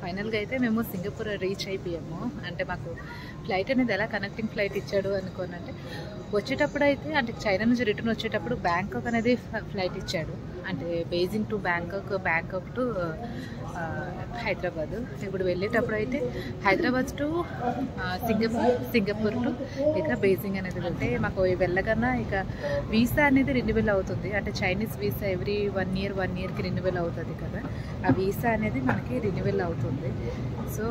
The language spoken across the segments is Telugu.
ఫైనల్గా అయితే మేము సింగపూర్ రీచ్ అయిపోయాము. అంటే మాకు ఫ్లైట్ అనేది ఎలా కనెక్టింగ్ ఫ్లైట్ ఇచ్చాడు అనుకోనంటే, వచ్చేటప్పుడు అయితే అంటే చైనా నుంచి రిటర్న్ వచ్చేటప్పుడు బ్యాంకాక్ అనేది ఫ్లైట్ ఇచ్చాడు. అంటే Beijing to Bangkok, Bangkok to Hyderabad. ఇప్పుడు వెళ్ళేటప్పుడు అయితే హైదరాబాద్ టు సింగపూర్ టు ఇక బీజింగ్ అనేది వెళ్తే మాకు వెళ్ళకన్నా ఇక వీసా అనేది రెన్యువల్ అవుతుంది. అంటే చైనీస్ వీసా ఎవ్రీ 1 ఇయర్కి రెన్యువల్ అవుతుంది కదా, ఆ వీసా అనేది మనకి రెన్యువల్ అవుతుంది. సో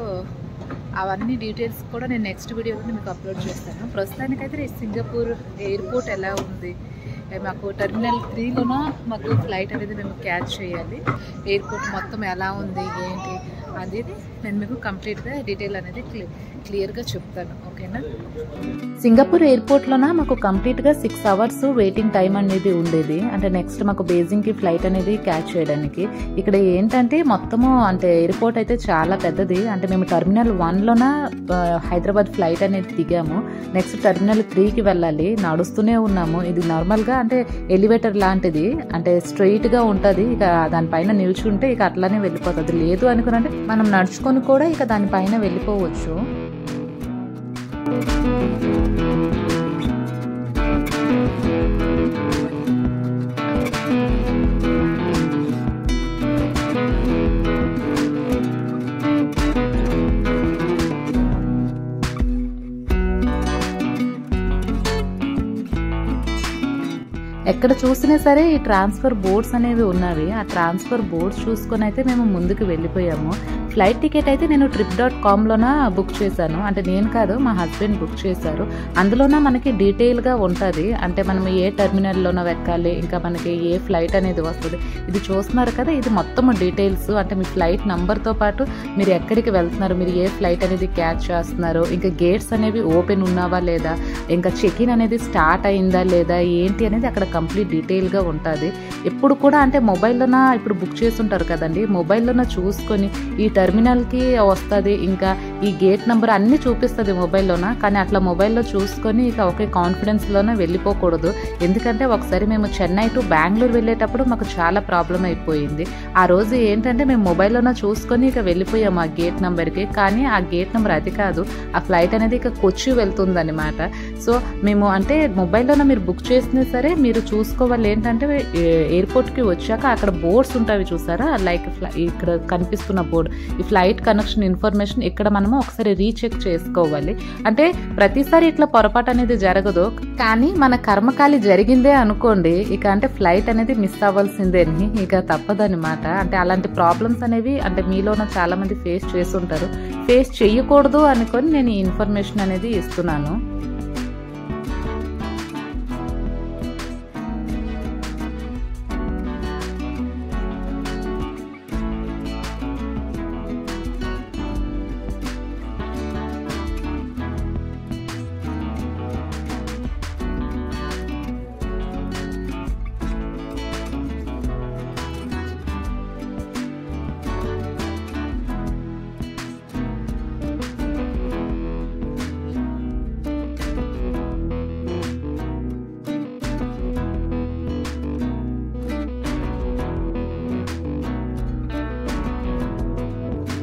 అవన్నీ డీటెయిల్స్ కూడా నేను నెక్స్ట్ వీడియోలో మీకు అప్లోడ్ చేస్తాను. ప్రస్తుతానికైతే సింగపూర్ ఎయిర్పోర్ట్ ఎలా ఉంది, మాకు టెర్మినల్ 3లోన మాకు ఫ్లైట్ అనేది మేము క్యాచ్ చేయాలి. ఎయిర్పోర్ట్ మొత్తం ఎలా ఉంది ఏంటి అనేది నేను మీకు కంప్లీట్గా డీటెయిల్ అనేది క్లియర్గా చెప్తాను. ఓకేనా? సింగపూర్ ఎయిర్పోర్ట్లోన మాకు కంప్లీట్గా 6 అవర్స్ వెయిటింగ్ టైం అనేది ఉండేది. అంటే నెక్స్ట్ మాకు బీజింగ్కి ఫ్లైట్ అనేది క్యాచ్ చేయడానికి. ఇక్కడ ఏంటంటే మొత్తము అంటే ఎయిర్పోర్ట్ అయితే చాలా పెద్దది. అంటే మేము టెర్మినల్ 1లోన హైదరాబాద్ ఫ్లైట్ అనేది దిగాము. నెక్స్ట్ టెర్మినల్ 3కి వెళ్ళాలి. నడుస్తూనే ఉన్నాము. ఇది నార్మల్గా అంటే ఎలివేటర్ లాంటిది, అంటే స్ట్రైట్గా ఉంటుంది. ఇక దానిపైన నిల్చుంటే ఇక అట్లానే వెళ్ళిపోతుంది. లేదు అనుకున్నంటే మనం నడుచుకొని కూడా ఇక దానిపైన వెళ్ళిపోవచ్చు. ఎక్కడ చూసినా సరే ఈ ట్రాన్స్ఫర్ బోర్డ్స్ అనేవి ఉన్నవి. ఆ ట్రాన్స్ఫర్ బోర్డ్స్ చూసుకొని అయితే మేము ముందుకు వెళ్ళిపోయాము. ఫ్లైట్ టికెట్ అయితే నేను trip.com లోన బుక్ చేశాను. అంటే నేను కాదు, మా హస్బెండ్ బుక్ చేశారు. అందులోన మనకి డీటెయిల్గా ఉంటుంది. అంటే మనం ఏ టెర్మినల్లోన ఎక్కాలి, ఇంకా మనకి ఏ ఫ్లైట్ అనేది వస్తుంది. ఇది చూస్తున్నారు కదా, ఇది మొత్తం డీటెయిల్స్. అంటే మీ ఫ్లైట్ నంబర్తో పాటు మీరు ఎక్కడికి వెళ్తున్నారు, మీరు ఏ ఫ్లైట్ అనేది క్యాచ్ చేస్తున్నారు, ఇంకా గేట్స్ అనేవి ఓపెన్ ఉన్నావా లేదా, ఇంకా చెక్ ఇన్ అనేది స్టార్ట్ అయిందా లేదా ఏంటి అనేది అక్కడ కంప్లీట్ డీటెయిల్గా ఉంటుంది. ఎప్పుడు కూడా అంటే మొబైల్లోన ఇప్పుడు బుక్ చేస్తుంటారు కదండి, మొబైల్లోన చూసుకొని ఈ టెర్మినల్కి వస్తుంది, ఇంకా ఈ గేట్ నెంబర్ అన్నీ చూపిస్తుంది మొబైల్లోన. కానీ అట్లా మొబైల్లో చూసుకొని ఇక ఒకే కాన్ఫిడెన్స్లోనే వెళ్ళిపోకూడదు. ఎందుకంటే ఒకసారి మేము చెన్నై టు బెంగళూరు వెళ్ళేటప్పుడు మాకు చాలా ప్రాబ్లం అయిపోయింది. ఆ రోజు ఏంటంటే మేము మొబైల్లోన చూసుకొని ఇక వెళ్ళిపోయాము ఆ గేట్ నెంబర్కి. కానీ ఆ గేట్ నెంబర్ అది కాదు, ఆ ఫ్లైట్ అనేది ఇక కొచ్చి వెళ్తుంది అనమాట. సో మేము అంటే మొబైల్లోన మీరు బుక్ చేసినా సరే మీరు చూసుకోవాలి ఏంటంటే ఎయిర్పోర్ట్కి వచ్చాక అక్కడ బోర్డ్స్ ఉంటాయి చూసారా, లైక్ ఇక్కడ కనిపిస్తున్న బోర్డు, ఈ ఫ్లైట్ కనెక్షన్ ఇన్ఫర్మేషన్ ఇక్కడ మనము ఒకసారి రీచెక్ చేసుకోవాలి. అంటే ప్రతిసారి ఇట్లా పొరపాటు అనేది జరగదు, కానీ మన కర్మకాలి జరిగిందే అనుకోండి ఇక అంటే ఫ్లైట్ అనేది మిస్ అవ్వాల్సిందే అని ఇక తప్పదనమాట. అంటే అలాంటి ప్రాబ్లమ్స్ అనేవి అంటే మీలోన చాలా మంది ఫేస్ చేస్తుంటారు. ఫేస్ చేయకూడదు అనుకొని నేను ఈ ఇన్ఫర్మేషన్ అనేది ఇస్తున్నాను.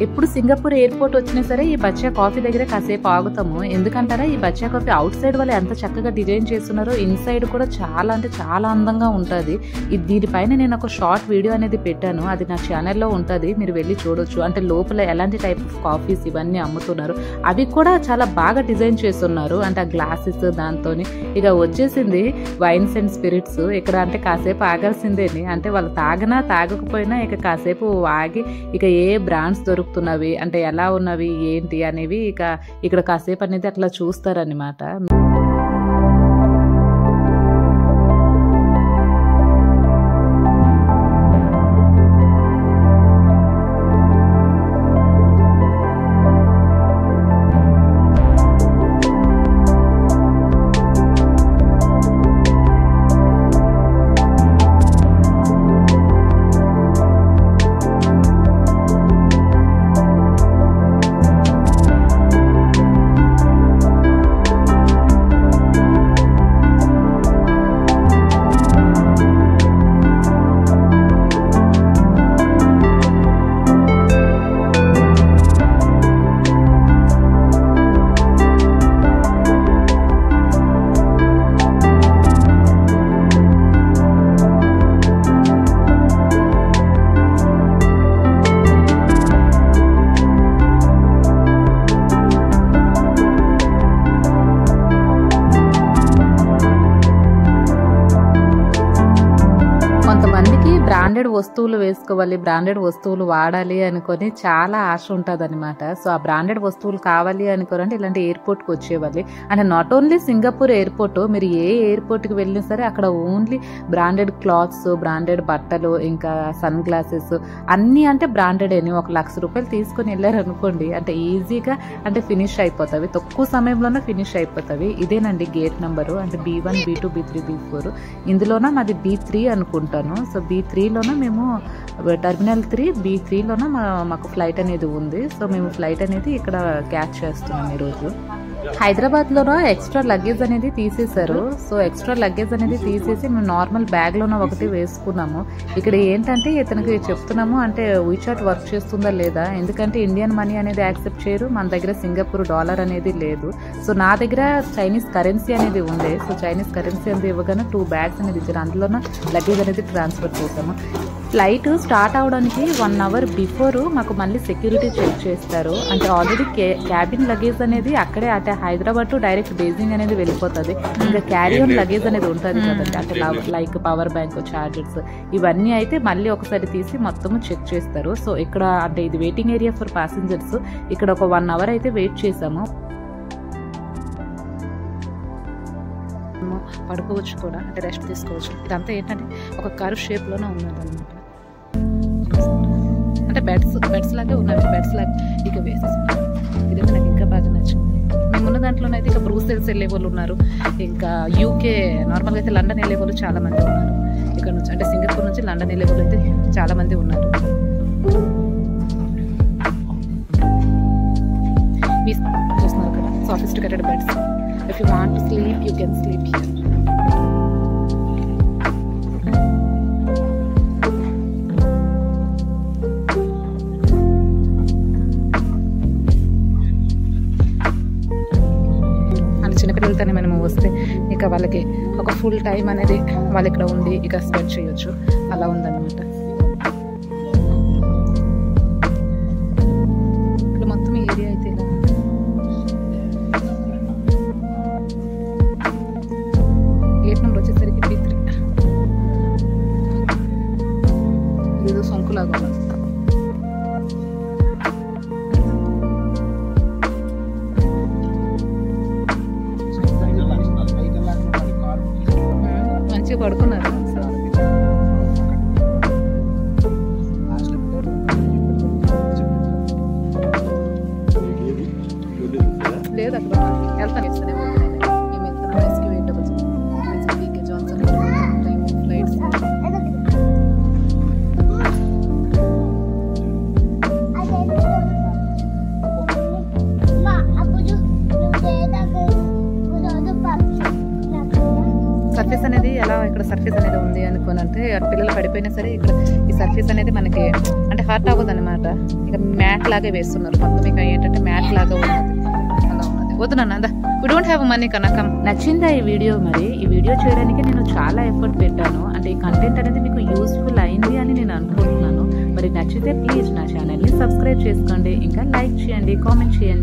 ఎప్పుడు సింగపూర్ ఎయిర్పోర్ట్ వచ్చినా సరే ఈ బచ్చా కాఫీ దగ్గర కాసేపు ఆగుతాము. ఎందుకంటారా, ఈ బచ్చా కాఫీ అవుట్ సైడ్ వాళ్ళు ఎంత చక్కగా డిజైన్ చేస్తున్నారో ఇన్సైడ్ కూడా చాలా అంటే చాలా అందంగా ఉంటుంది. దీనిపైన నేను ఒక షార్ట్ వీడియో అనేది పెట్టాను, అది నా ఛానల్లో ఉంటుంది, మీరు వెళ్ళి చూడొచ్చు. అంటే లోపల ఎలాంటి టైప్ ఆఫ్ కాఫీస్ ఇవన్నీ అమ్ముతున్నారు, అవి కూడా చాలా బాగా డిజైన్ చేస్తున్నారు. అంటే ఆ గ్లాసెస్ దాంతో ఇక వచ్చేసింది వైన్స్ అండ్ స్పిరిట్స్. ఇక్కడ అంటే కాసేపు ఆగాల్సిందేని, అంటే వాళ్ళు తాగినా తాగకపోయినా ఇక కాసేపు ఆగి ఇక ఏ బ్రాండ్స్ దొరుకుతున్నవి అంటే ఎలా ఉన్నవి ఏంటి అనేవి ఇక ఇక్కడ కాసేపు అనేది అట్లా చూస్తారన్నమాట. బ్రాండెడ్ వస్తువులు వేసుకోవాలి, బ్రాండెడ్ వస్తువులు వాడాలి అనుకొని చాలా ఆశ ఉంటుంది అనమాట. సో ఆ బ్రాండెడ్ వస్తువులు కావాలి అనుకోరంటే ఇలాంటి ఎయిర్పోర్ట్కి వచ్చేవాళ్ళు. అంటే నాట్ ఓన్లీ సింగపూర్ ఎయిర్పోర్ట్, మీరు ఏ ఎయిర్పోర్ట్కి వెళ్ళినా సరే అక్కడ ఓన్లీ బ్రాండెడ్ క్లాత్స్, బ్రాండెడ్ బట్టలు, ఇంకా సన్ గ్లాసెస్ అన్నీ అంటే బ్రాండెడ్ అని. 1 లక్ష రూపాయలు తీసుకొని వెళ్ళారనుకోండి అంటే ఈజీగా అంటే ఫినిష్ అయిపోతాయి, తక్కువ సమయంలోనే ఫినిష్ అయిపోతాయి. ఇదేనండి గేట్ నెంబరు, అంటే B1, B2, B3, B4. ఇందులోన మాది B3 అనుకుంటాను. సో B3లోన మేము టెర్మినల్ 3 B3లోన మాకు ఫ్లైట్ అనేది ఉంది. సో మేము ఫ్లైట్ అనేది ఇక్కడ క్యాచ్ చేస్తున్నాం ఈరోజు. హైదరాబాద్లోనో ఎక్స్ట్రా లగేజ్ అనేది తీసేశారు. సో ఎక్స్ట్రా లగేజ్ అనేది తీసేసి మేము నార్మల్ బ్యాగ్లోనో ఒకటి వేసుకున్నాము. ఇక్కడ ఏంటంటే ఇతనికి చెప్తున్నాము అంటే వీచాట్ వర్క్ చేస్తుందా లేదా, ఎందుకంటే ఇండియన్ మనీ అనేది యాక్సెప్ట్ చేయరు, మన దగ్గర సింగపూర్ డాలర్ అనేది లేదు. సో నా దగ్గర చైనీస్ కరెన్సీ అనేది ఉంది. సో చైనీస్ కరెన్సీ అనేది ఇవ్వగానే 2 బ్యాగ్స్ అనేది ఇచ్చారు, అందులోన లగేజ్ అనేది ట్రాన్స్ఫర్ చేసాము. ఫ్లైట్ స్టార్ట్ అవడానికి 1 అవర్ బిఫోర్ మాకు మళ్ళీ సెక్యూరిటీ చెక్ చేస్తారు. అంటే ఆల్రెడీ క్యాబిన్ లగేజ్ అనేది అక్కడే అంటే హైదరాబాద్ టు డైరెక్ట్ బేజింగ్ అనేది వెళ్ళిపోతుంది. ఇంకా క్యారీ ఆన్ లగేజ్ అనేది ఉంటుంది కదండి, అంటే లైక్ పవర్ బ్యాంక్, చార్జర్స్ ఇవన్నీ అయితే మళ్ళీ ఒకసారి తీసి మొత్తం చెక్ చేస్తారు. సో ఇక్కడ అంటే ఇది వెయిటింగ్ ఏరియా ఫర్ ప్యాసింజర్స్. ఇక్కడ ఒక 1 అవర్ అయితే వెయిట్ చేసాము. పడుకోవచ్చు కూడా, అంటే రెస్ట్ తీసుకోవచ్చు. ఇదంతా ఏంటంటే ఒక కర్వ్ షేప్లోనే ఉన్నదన్నమాట. అంటే బెడ్స్ లాగే ఉన్నాయి, బెడ్స్ లాగా ఇక వేసేస్తున్నారు. ఇదైతే నాకు ఇంకా బాగా నచ్చింది. మేమున్న దాంట్లోనైతే ఇక బ్రూసెల్స్ వెళ్ళే వాళ్ళు ఉన్నారు, ఇంకా యూకే నార్మల్గా అయితే లండన్ వెళ్ళే వాళ్ళు చాలా మంది ఉన్నారు. ఇక్కడ నుంచి అంటే సింగపూర్ నుంచి లండన్ వెళ్ళే వాళ్ళు అయితే చాలా మంది ఉన్నారు. చూస్తున్నారు కదా sophisticated beds. If you want to sleep, you can sleep here. అంటే చిన్నపిల్లలతోనే మనము వస్తే ఇక వాళ్ళకి ఒక ఫుల్ టైం అనేది వాళ్ళు ఇక్కడ ఉండి ఇక స్పెండ్ చేయొచ్చు, అలా ఉందన్నమాట. ఇక్కడ మొత్తం ఏరియా అయితే ఇలా గేట్ నెంబర్ వచ్చేసరికి B3. ఇదేదో సొంకులాగా ఉన్నది. మంచిగా పడుకున్నారు. లేదు అక్కడ వెళ్తాను, ఇస్తానే సర్ఫేస్ అనేది ఎలా ఇక్కడ సర్ఫేస్ అనేది ఉంది అనుకోని అంటే అటు పిల్లలు పడిపోయినా సరే ఇక్కడ ఈ సర్ఫేస్ అనేది మనకి అంటే హర్ట్ అవ్వదు అనమాట. ఇక మ్యాట్ లాగే వేస్తున్నారు మొత్తం. ఇక ఏంటంటే మ్యాట్ లాగా ఉన్నది, అలా ఉన్నది. వద్దునన్నా వి డోంట్ హ్యావ్ మనీ కనకం. నచ్చిందా ఈ వీడియో? మరి ఈ వీడియో చేయడానికి నేను చాలా ఎఫర్ట్ పెట్టాను. అంటే ఈ కంటెంట్ అనేది మీకు యూస్ఫుల్ అయింది అని నేను అనుకుంటున్నాను. మరి నచ్చితే ప్లీజ్ నా ఛానల్ని సబ్స్క్రైబ్ చేసుకోండి, ఇంకా లైక్ చేయండి, కామెంట్ చేయండి.